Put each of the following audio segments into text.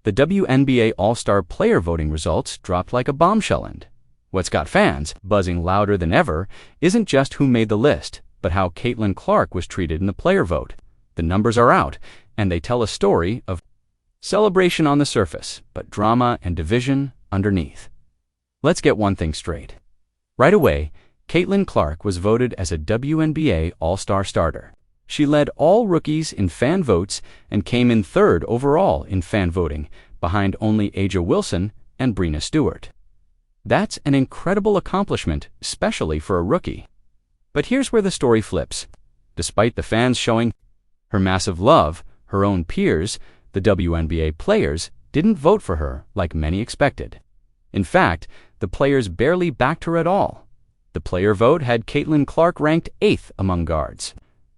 The WNBA All-Star player voting results dropped like a bombshell, and what's got fans buzzing louder than ever isn't just who made the list, but how Caitlin Clark was treated in the player vote. The numbers are out, and they tell a story of celebration on the surface, but drama and division underneath. Let's get one thing straight. Right away, Caitlin Clark was voted as a WNBA All-Star starter. She led all rookies in fan votes and came in third overall in fan voting, behind only A'ja Wilson and Breanna Stewart. That's an incredible accomplishment, especially for a rookie. But here's where the story flips. Despite the fans showing her massive love, her own peers, the WNBA players, didn't vote for her like many expected. In fact, the players barely backed her at all. The player vote had Caitlin Clark ranked 8th among guards.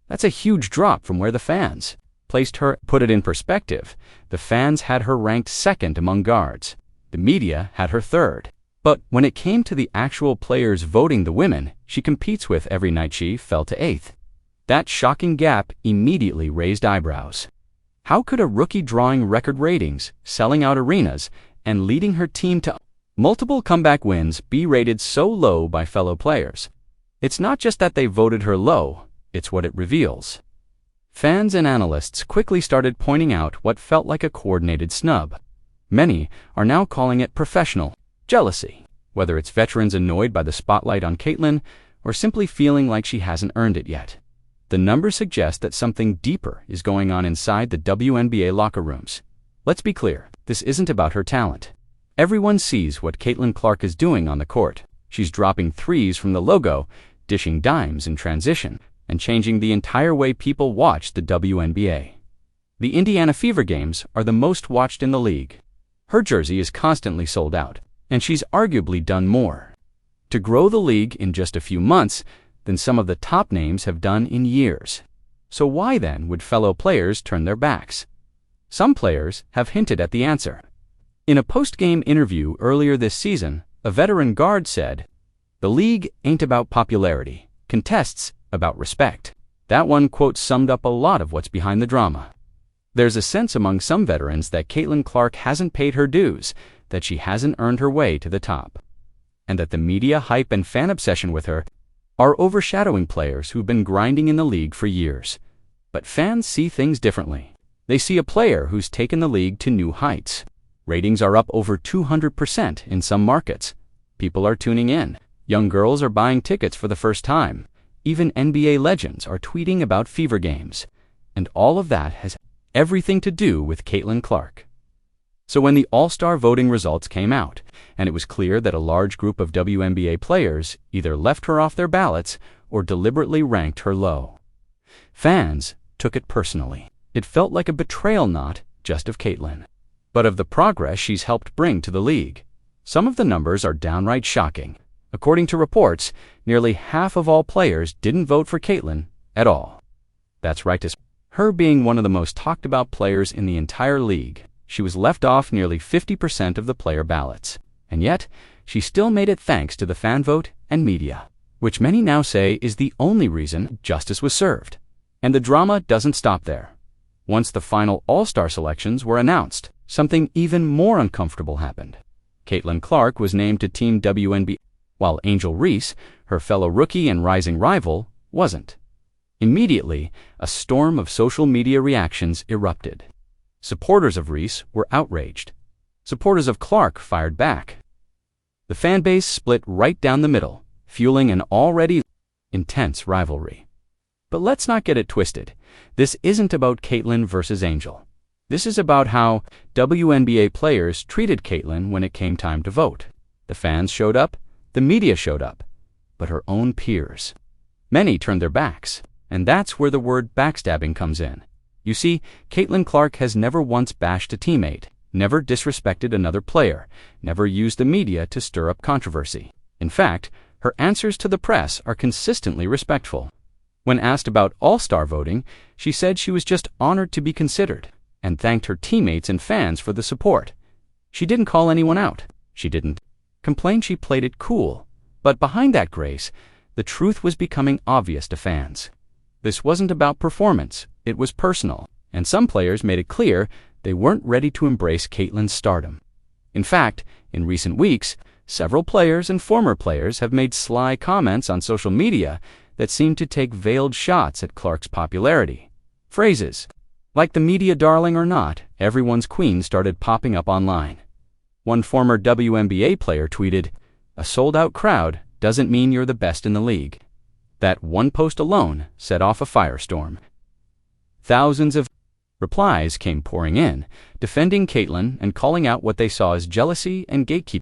That's a huge drop from where the fans placed her. Put it in perspective, the fans had her ranked 2nd among guards. The media had her 3rd. But when it came to the actual players voting the women she competes with every night, she fell to 8th. That shocking gap immediately raised eyebrows. How could a rookie drawing record ratings, selling out arenas, and leading her team to multiple comeback wins be rated so low by fellow players? It's not just that they voted her low, it's what it reveals. Fans and analysts quickly started pointing out what felt like a coordinated snub. Many are now calling it professional jealousy, whether it's veterans annoyed by the spotlight on Caitlin or simply feeling like she hasn't earned it yet. The numbers suggest that something deeper is going on inside the WNBA locker rooms. Let's be clear, this isn't about her talent. Everyone sees what Caitlin Clark is doing on the court. She's dropping threes from the logo, dishing dimes in transition, and changing the entire way people watch the WNBA. The Indiana Fever games are the most watched in the league. Her jersey is constantly sold out, and she's arguably done more to grow the league in just a few months than some of the top names have done in years. So why then would fellow players turn their backs? Some players have hinted at the answer. In a post-game interview earlier this season, a veteran guard said, "The league ain't about popularity. Contests about respect." That one quote summed up a lot of what's behind the drama. There's a sense among some veterans that Caitlin Clark hasn't paid her dues, that she hasn't earned her way to the top, and that the media hype and fan obsession with her are overshadowing players who've been grinding in the league for years. But fans see things differently. They see a player who's taken the league to new heights. Ratings are up over 200% in some markets. People are tuning in. Young girls are buying tickets for the first time. Even NBA legends are tweeting about Fever games. And all of that has everything to do with Caitlin Clark. So when the All-Star voting results came out, and it was clear that a large group of WNBA players either left her off their ballots or deliberately ranked her low, fans took it personally. It felt like a betrayal, not just of Caitlin, but of the progress she's helped bring to the league. Some of the numbers are downright shocking. According to reports, nearly half of all players didn't vote for Caitlin at all. That's right, despite her being one of the most talked about players in the entire league, she was left off nearly 50% of the player ballots. And yet, she still made it thanks to the fan vote and media, which many now say is the only reason justice was served. And the drama doesn't stop there. Once the final All-Star selections were announced, something even more uncomfortable happened. Caitlin Clark was named to Team WNBA, while Angel Reese, her fellow rookie and rising rival, wasn't. Immediately, a storm of social media reactions erupted. Supporters of Reese were outraged. Supporters of Clark fired back. The fan base split right down the middle, fueling an already intense rivalry. But let's not get it twisted. This isn't about Caitlin versus Angel. This is about how WNBA players treated Caitlin when it came time to vote. The fans showed up, the media showed up, but her own peers. Many turned their backs, and that's where the word backstabbing comes in. You see, Caitlin Clark has never once bashed a teammate, never disrespected another player, never used the media to stir up controversy. In fact, her answers to the press are consistently respectful. When asked about All-Star voting, she said she was just honored to be considered, and thanked her teammates and fans for the support. She didn't call anyone out. She didn't complain, she played it cool. But behind that grace, the truth was becoming obvious to fans. This wasn't about performance, it was personal, and some players made it clear they they weren't ready to embrace Caitlyn's stardom. In fact, in recent weeks, several players and former players have made sly comments on social media that seem to take veiled shots at Clark's popularity. Phrases like "the media darling" or "not everyone's queen" started popping up online. One former WNBA player tweeted, "A sold-out crowd doesn't mean you're the best in the league." That one post alone set off a firestorm. Thousands of replies came pouring in, defending Caitlyn and calling out what they saw as jealousy and gatekeeping.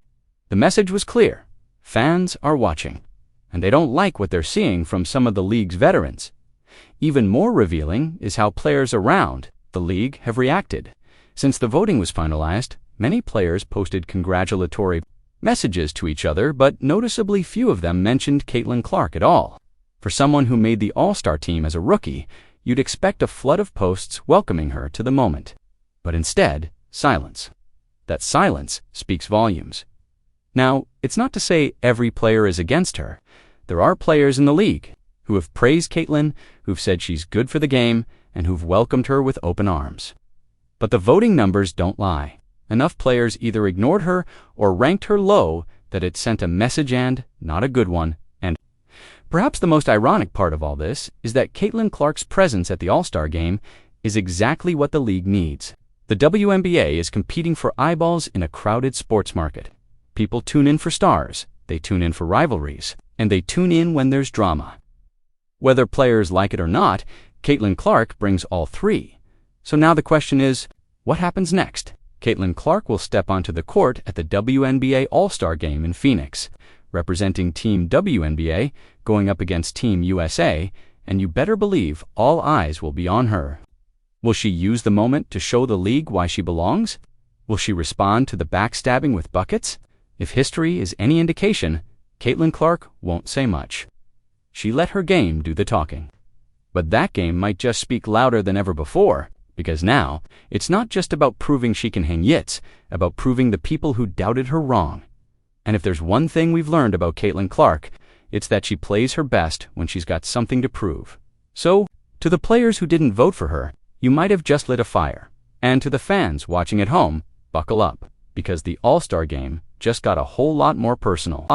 The message was clear: fans are watching, and they don't like what they're seeing from some of the league's veterans. Even more revealing is how players around the league have reacted. Since the voting was finalized, many players posted congratulatory messages to each other, but noticeably few of them mentioned Caitlyn Clark at all. For someone who made the All-Star team as a rookie, you'd expect a flood of posts welcoming her to the moment. But instead, silence. That silence speaks volumes. Now, it's not to say every player is against her. There are players in the league who have praised Caitlyn, who've said she's good for the game, and who've welcomed her with open arms. But the voting numbers don't lie. Enough players either ignored her or ranked her low that it sent a message, and not a good one. And perhaps the most ironic part of all this is that Caitlyn Clark's presence at the All-Star game is exactly what the league needs. The WNBA is competing for eyeballs in a crowded sports market. People tune in for stars, they tune in for rivalries, and they tune in when there's drama. Whether players like it or not, Caitlyn Clark brings all three. So now the question is, what happens next? Caitlyn Clark will step onto the court at the WNBA All-Star Game in Phoenix, representing Team WNBA, going up against Team USA, and you better believe all eyes will be on her. Will she use the moment to show the league why she belongs? Will she respond to the backstabbing with buckets? If history is any indication, Caitlyn Clark won't say much. She let her game do the talking. But that game might just speak louder than ever before, because now, it's not just about proving she can hang yits, about proving the people who doubted her wrong. And if there's one thing we've learned about Caitlyn Clark, it's that she plays her best when she's got something to prove. So, to the players who didn't vote for her, you might have just lit a fire. And to the fans watching at home, buckle up, because the All-Star game just got a whole lot more personal.